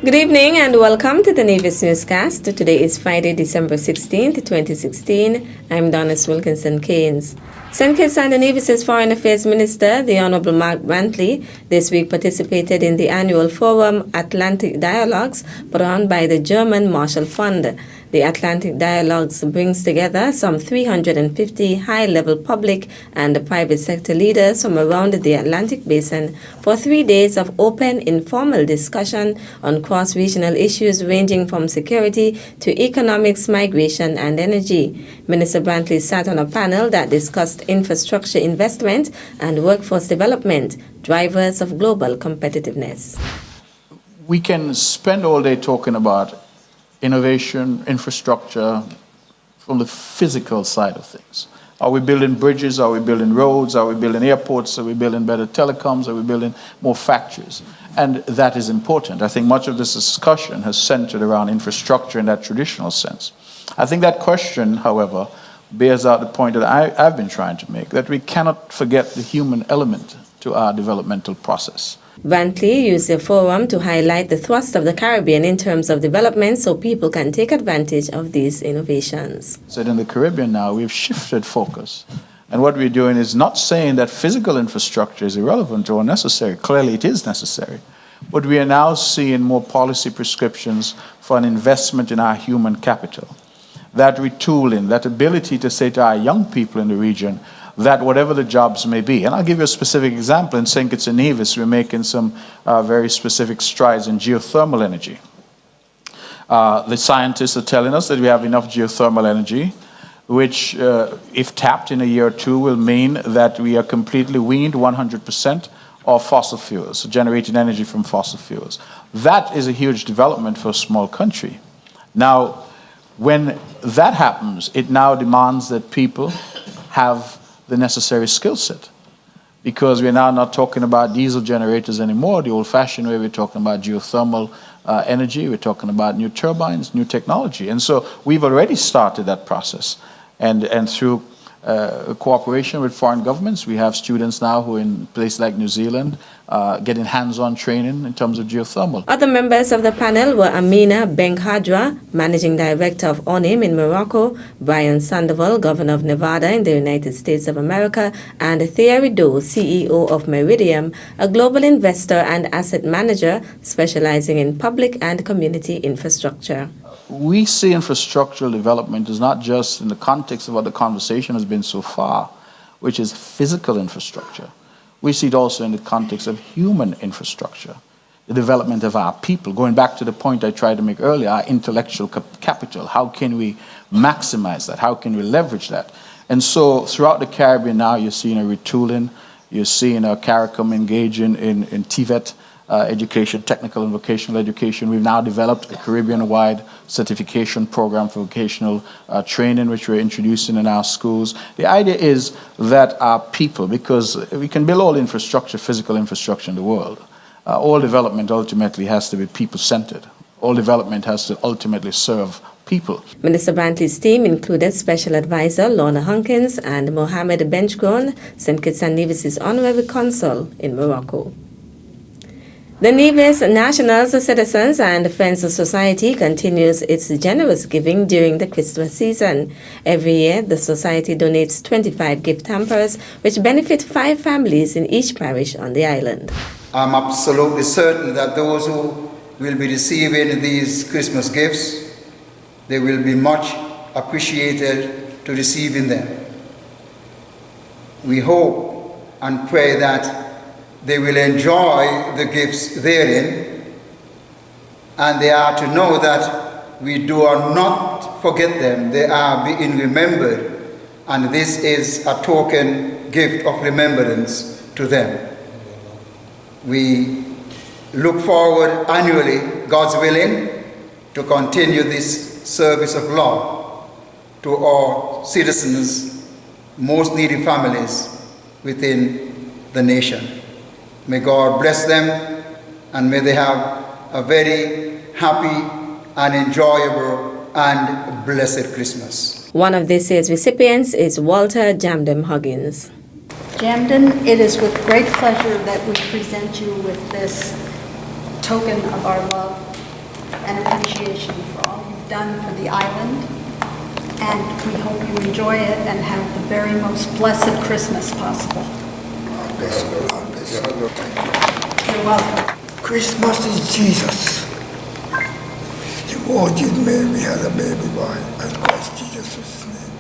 Good evening and welcome to the Nevis Newscast. Today is Friday, December 16th, 2016. I'm Donis Wilkinson Keynes. St. Kitts and Nevis's Foreign Affairs Minister, the Honorable Mark Brantley, this week participated in the annual Forum Atlantic Dialogues put on by the German Marshall Fund. The Atlantic Dialogues brings together some 350 high-level public and private sector leaders from around the Atlantic Basin for 3 days of open, informal discussion on cross-regional issues ranging from security to economics, migration, and energy. Minister Brantley sat on a panel that discussed infrastructure investment and workforce development, drivers of global competitiveness. We can spend all day talking about innovation, infrastructure, from the physical side of things. Are we building bridges? Are we building roads? Are we building airports? Are we building better telecoms? Are we building more factories? And that is important. I think much of this discussion has centered around infrastructure in that traditional sense. I think that question, however, bears out the point that I've been trying to make, that we cannot forget the human element to our developmental process. Brantley used the forum to highlight the thrust of the Caribbean in terms of development so people can take advantage of these innovations. So in the Caribbean now, we've shifted focus. And what we're doing is not saying that physical infrastructure is irrelevant or unnecessary. Clearly it is necessary. But we are now seeing more policy prescriptions for an investment in our human capital. That retooling, that ability to say to our young people in the region, that whatever the jobs may be, and I'll give you a specific example. In St. Kitts and Nevis, we're making some very specific strides in geothermal energy. The scientists are telling us that we have enough geothermal energy, which, if tapped in a year or two, will mean that we are completely weaned 100% of fossil fuels, generating energy from fossil fuels. That is a huge development for a small country. Now, when that happens, it now demands that people have the necessary skill set, because we're now not talking about diesel generators anymore, the old-fashioned way. We're talking about geothermal energy, we're talking about new turbines, new technology. And so we've already started that process. And through cooperation with foreign governments, we have students now who are in places like New Zealand getting hands-on training in terms of geothermal. Other members of the panel were Amina Benkhadra, Managing Director of ONIM in Morocco, Brian Sandoval, Governor of Nevada in the United States of America, and Thierry Doe, CEO of Meridium, a global investor and asset manager specializing in public and community infrastructure. We see infrastructural development as not just in the context of what the conversation has been so far, which is physical infrastructure. We see it also in the context of human infrastructure, the development of our people. Going back to the point I tried to make earlier, our intellectual capital. How can we maximize that? How can we leverage that? And so throughout the Caribbean now, you're seeing a retooling. You're seeing a CARICOM engaging in TVET education, technical and vocational education. We've now developed a Caribbean-wide certification program for vocational training, which we're introducing in our schools. The idea is that our people, because we can build all infrastructure, physical infrastructure in the world, all development ultimately has to be people-centered. All development has to ultimately serve people. Minister Brantley's team included Special Advisor Lorna Hunkins and Mohammed Benchgrown, St. Kitts and Nevis's Honorary Consul in Morocco. The Nevis Nationals, Citizens and Friends Society continues its generous giving during the Christmas season. Every year, the society donates 25 gift hampers, which benefit 5 families in each parish on the island. I'm absolutely certain that those who will be receiving these Christmas gifts, they will be much appreciated to receiving them. We hope and pray that they will enjoy the gifts therein, and they are to know that we do not forget them. They are being remembered, and this is a token gift of remembrance to them. We look forward annually, God's willing, to continue this service of love to our citizens, most needy families within the nation. May God bless them, and may they have a very happy and enjoyable and blessed Christmas. One of this year's recipients is Walter Jamden Huggins. Jamden, it is with great pleasure that we present you with this token of our love appreciation for all you've done for the island. And we hope you enjoy it and have the very most blessed Christmas possible. God bless you. God bless you. Thank you. You're welcome. Christmas is Jesus. The Virgin Mary had a baby boy, and Christ Jesus was his name.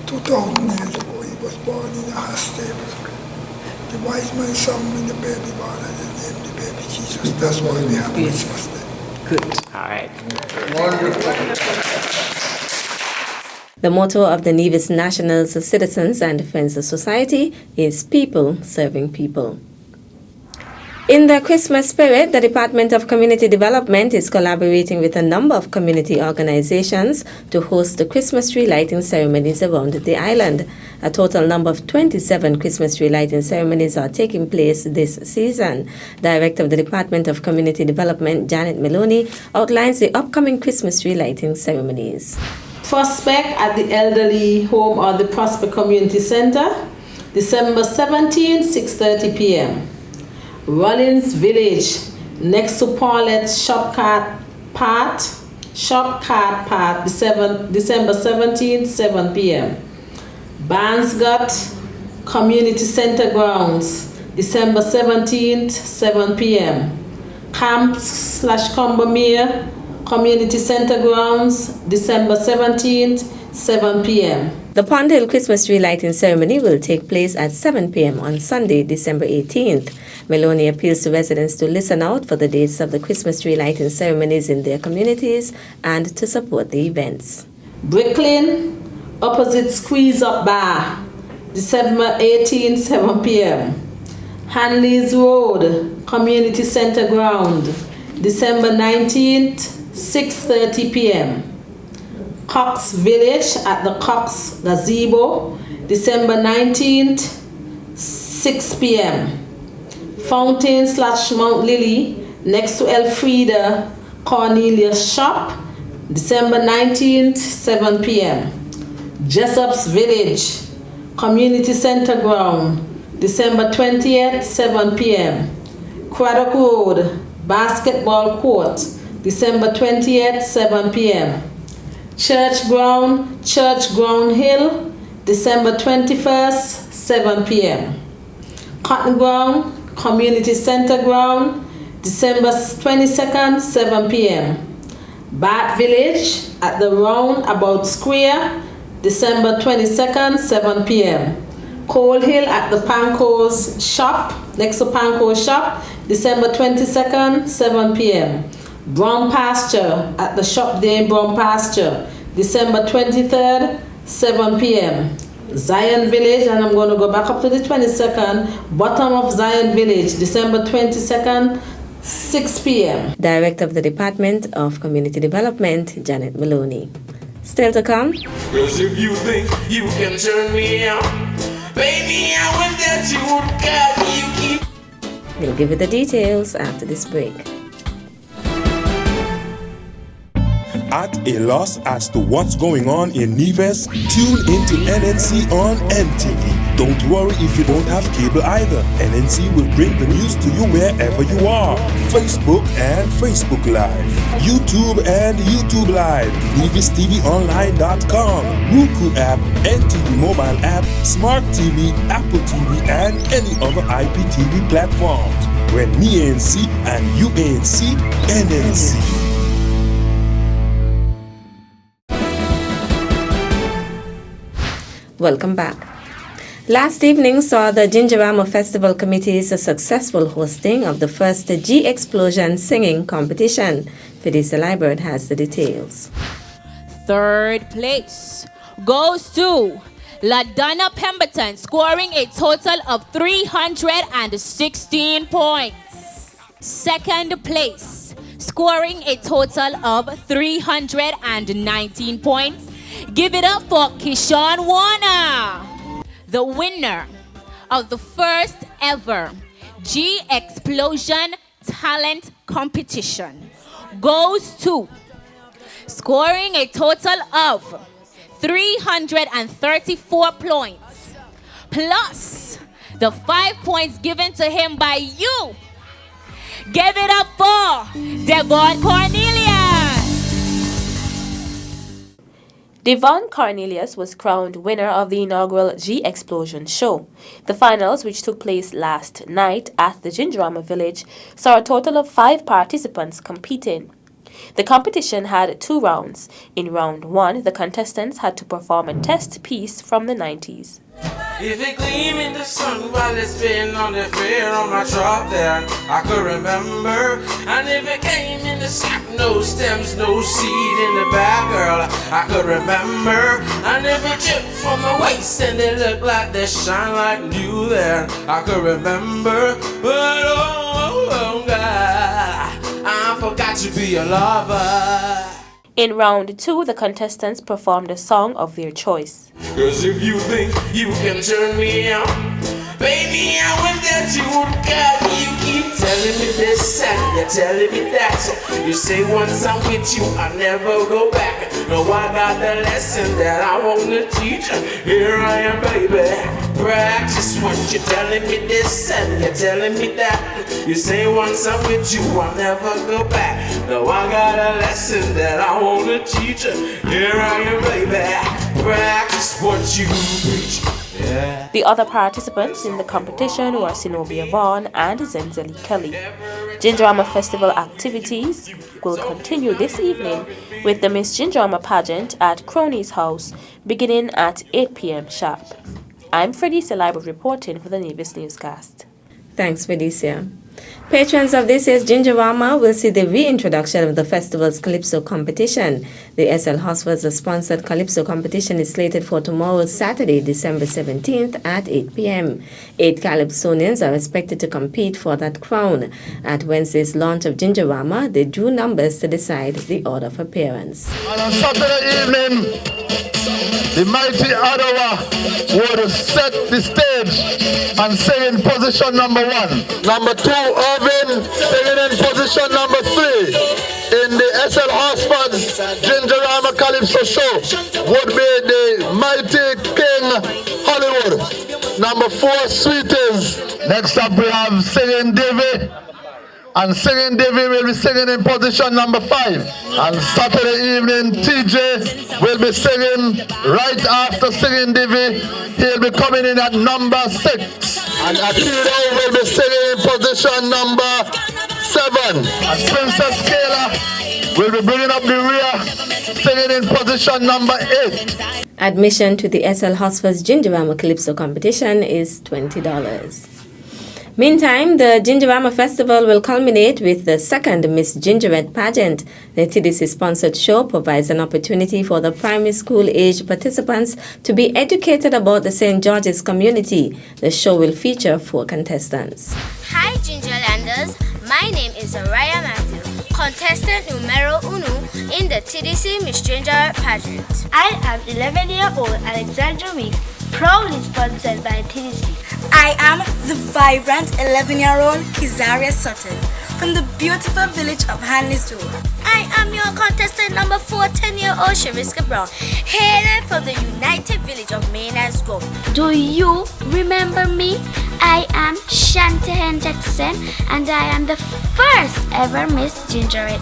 2,000 years ago, he was born in a stable. The wise man sang when the baby born, and they named the baby Jesus. That's why we have Christmas Day. Good. All right. Wonderful. The motto of the Nevis National Citizens and Defense Society is People Serving People. In the Christmas spirit, the Department of Community Development is collaborating with a number of community organizations to host the Christmas tree lighting ceremonies around the island. A total number of 27 Christmas tree lighting ceremonies are taking place this season. Director of the Department of Community Development, Janet Maloney, outlines the upcoming Christmas tree lighting ceremonies. Prospect at the Elderly Home or the Prospect Community Center, December 17, 6:30 p.m. Rollins Village, next to Paulette's Shop Cart Path, December 17, 7 p.m. Barnsgut Community Center Grounds, December 17th, 7 p.m. Camp/Combermere Community Center Grounds, December 17th, 7 p.m. The Pond Hill Christmas tree lighting ceremony will take place at 7 p.m. on Sunday, December 18th. Maloney appeals to residents to listen out for the dates of the Christmas tree lighting ceremonies in their communities and to support the events. Brooklyn, opposite Squeeze Up Bar, December 18th, 7 p.m. Hanley's Road, Community Center Ground, December 19th, 6:30 p.m. Cox Village at the Cox Gazebo, December 19th, 6 p.m. Fountain/Mount Lily, next to Elfrida Cornelius Shop, December 19th, 7 p.m. Jessup's Village, Community Center Ground, December 20th, 7 p.m. Craddock Road, Basketball Court, December 20th, 7 p.m. Church Ground Hill, December 21st, 7 p.m. Cotton Ground, Community Center Ground, December 22nd, 7 p.m. Bat Village at the Roundabout Square, December 22nd, 7 p.m. Coal Hill at the Panko's Shop, next to Panko's Shop, December 22nd, 7 p.m. Brown Pasture at the shop there in Brown Pasture, December 23rd, 7 p.m. Zion Village, and I'm going to go back up to the 22nd, bottom of Zion Village, December 22nd, 6 p.m. Director of the Department of Community Development, Janet Maloney. Still to come. Cause if you think you can turn me out, pay me out when that you got you keep. We'll give you the details after this break. At a loss as to what's going on in Nevis? Tune into NNC on NTV. Don't worry if you don't have cable either. NNC will bring the news to you wherever you are. Facebook and Facebook Live. YouTube and YouTube Live. NevisTVOnline.com. Roku app, NTV mobile app, Smart TV, Apple TV, and any other IPTV platforms. When me ANC and you ANC, NNC. Welcome back. Last evening saw the Gingerama Festival Committee's successful hosting of the first G Explosion singing competition. Fidisa Liebert has the details. Third place goes to LaDonna Pemberton, scoring a total of 316 points. Second place, scoring a total of 319 points. Give it up for Kishan Warner. The winner of the first ever G Explosion Talent Competition goes to, scoring a total of 334 points, plus the 5 points given to him by you. Give it up for Devon Cornelius. Devon Cornelius was crowned winner of the inaugural G-Explosion show. The finals, which took place last night at the Gingerama Village, saw a total of 5 participants competing. The competition had 2 rounds. In round 1, the contestants had to perform a test piece from the 90s. If it gleam in the sun while it's been on the fair on my truck there, I could remember. And if it came in the sack, no stems, no seed in the bag, girl, I could remember. And if it dripped from the waist and they look like they shine like new there, I could remember. But oh God, I forgot to be a lover. In round 2, the contestants performed a song of their choice. Cause if you think you can turn me on, baby, I want that you would got. You keep telling me this and you're telling me that. You say once I'm with you, I never go back. No, I got the lesson that I want to teach. Here I am, baby. Practice what you're telling me this and you're telling me that. You say once I'm with you, I'll never go back. No, I got a lesson that I want to teach. Here I am, baby. Practice what you preach. Yeah. The other participants in the competition were Zenobia Vaughn and Zenzeli Kelly. Gingerama Festival activities will continue this evening with the Miss Gingerama pageant at Cronies House beginning at 8 p.m. sharp. I'm Felicia Libre reporting for the Nevis Newscast. Thanks, Felicia. Patrons of this year's Gingerama will see the reintroduction of the festival's Calypso competition. The SL Hosford-sponsored Calypso competition is slated for tomorrow, Saturday, December 17th at 8 p.m. 8 Calypsonians are expected to compete for that crown. At Wednesday's launch of Gingerama, they drew numbers to decide the order of appearance. On Saturday evening, the mighty Ottawa would set the stage and sing in position number 1. Number 2, Irvin, singing in position number 3. In the SL Hosford Gingerama Calypso show would be the mighty King Hollywood. Number 4, Sweeties. Next up we have Singing Davy. And Singing Davy will be singing in position number 5. And Saturday evening, TJ will be singing right after Singing Davy. He'll be coming in at number 6. And Akira will be singing in position number 7. And Princess Kayla will be bringing up the rear, singing in position number 8. Admission to the SL Hosford's Gingerama Calypso competition is $20. Meantime, the Gingerama Festival will culminate with the second Miss Gingerette pageant. The TDC-sponsored show provides an opportunity for the primary school-age participants to be educated about the St. George's community. The show will feature 4 contestants. Hi, Gingerlanders. My name is Araya Matthew, contestant numero 1 in the TDC Miss Gingerette pageant. I am 11-year-old Alexandra Week, proudly sponsored by TDC. I am the vibrant 11-year-old Kizaria Sutton from the beautiful village of Hanleysville. I am your contestant number 4, 10-year-old Shariska Brown, hailing from the United Village of Maynard's Grove. Do you remember me? I am Shante Hendrickson and I am the first ever Miss Gingerette.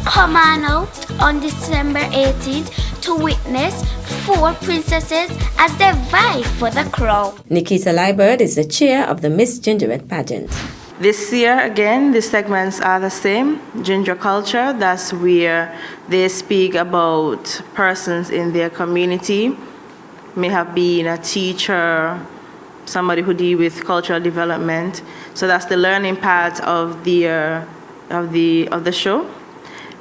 Come on out on December 18th to witness 4 princesses as they vie for the crown. Nikita Liebert is the chair of the Miss Gingerette pageant. This year, again, the segments are the same. Ginger culture, that's where they speak about persons in their community. May have been a teacher, somebody who deal with cultural development. So that's the learning part of the show.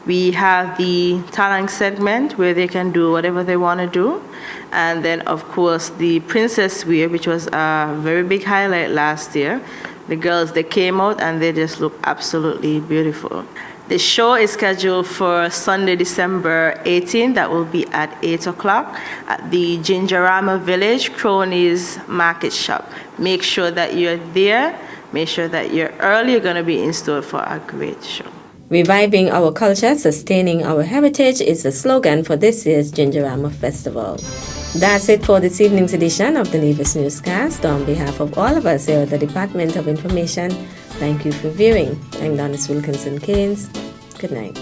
We have the talent segment where they can do whatever they want to do. And then, of course, the princess wear, which was a very big highlight last year. The girls, they came out and they just look absolutely beautiful. The show is scheduled for Sunday, December 18th. That will be at 8 o'clock at the Gingerama Village, Cronies Market Shop. Make sure that you're there. Make sure that you're early. You're going to be in store for a great show. Reviving our culture, sustaining our heritage is the slogan for this year's Gingerama Festival. That's it for this evening's edition of the Nevis Newscast. On behalf of all of us here at the Department of Information, thank you for viewing. I'm Donis Wilkinson Keynes. Good night.